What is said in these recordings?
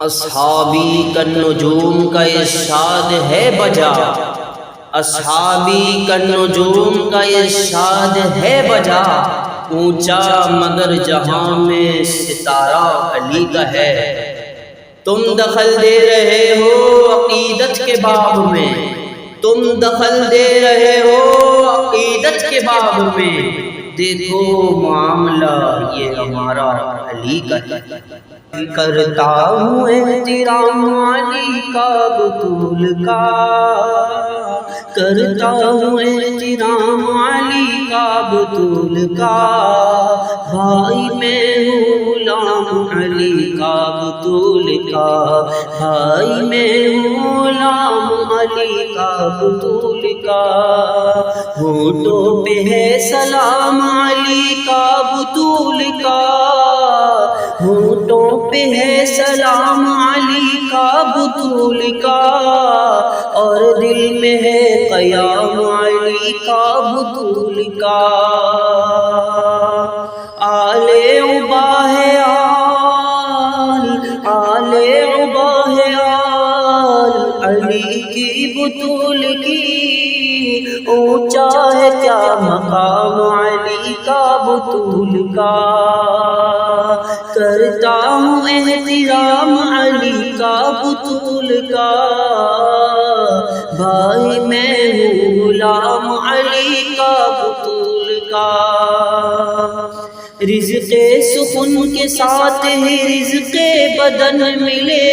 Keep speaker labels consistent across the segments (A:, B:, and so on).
A: اصحابی کالنجوم کا ارشاد ہے بجا، اصحابی کالنجوم کا ارشاد ہے بجا، اونچا مگر جہاں میں ستارہ علی کا ہے۔ تم دخل دے رہے ہو عقیدت کے باب میں، تم دخل دے رہے ہو عقیدت کے باب میں، دیکھو معاملہ یہ ہمارا علی کا ہے۔ کرتا ہوں احترام علی کا بطول کا، کرتا ہوں احترام علی کا بطول کا، بھائی میں ہوں غلام علی کا بطول کا، بھائی میں ہوں غلام علی کا بطول کا، ہونٹوں پہ ہے سلام علی کا بطول کا، ہونٹوں پہ ہے سلام علی کا بطول کا، اور دل میں ہے قیام علی کا بطول کا۔ آل عبا ہے آل، آل عبا ہے آل علی کی بطول کی، اونچا ہے کیا مقام علی کا بطول کا، کرتا ہوں احترام علی کا بطول کا، بھائی میں ہوں غلام علی کا بطول کا۔ رزق سخن کے ساتھ ہی رزق بدن ملے،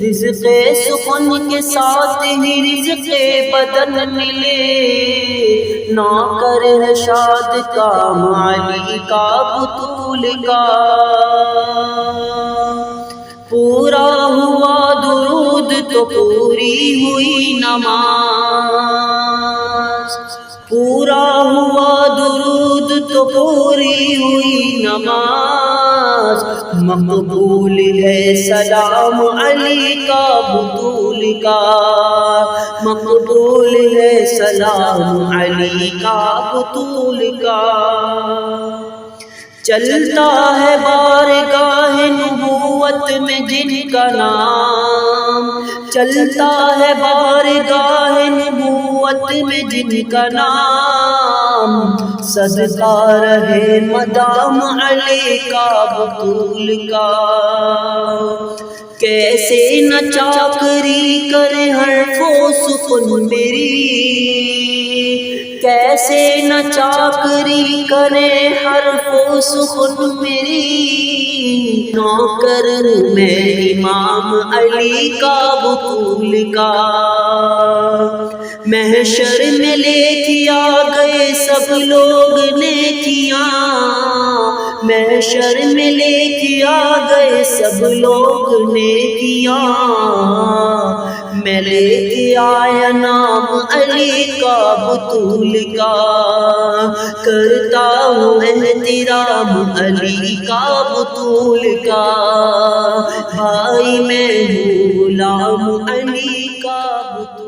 A: رزق سخن کے ساتھ ہی رزق بدن ملے، نہ کرے شاد کام علی کا بطول کا، پورا ہوا درود تو پوری ہوئی نماز، پورا ہوا درود تو پوری ہوئی نماز، مقبول ہے سلام علی کا بطول کا، مقبول ہے سلام علی کا بطول کا۔ چلتا ہے بارگاہ نبوت میں جن کا نام، چلتا ہے بارگاہ نبوت میں جن کا نام، صدقہ رہے مدام علی کا بطول کا، کیسے نہ چاکری کرے حرف و سخن میری، کیسے نہ چاکری کرے حرف و سخن میری، نوکر میں امام علی کا بطول کا، محشر میں لے کیا گئے سب لوگ نیکیاں، محشر میں لے کیا گئے سب لوگ نیکیاں، میں لے کے آیا نام علی کا بطول کا، کرتا ہوں احترام علی کا بطول کا، بھائی میں ہوں غلام علی کا بطول کا۔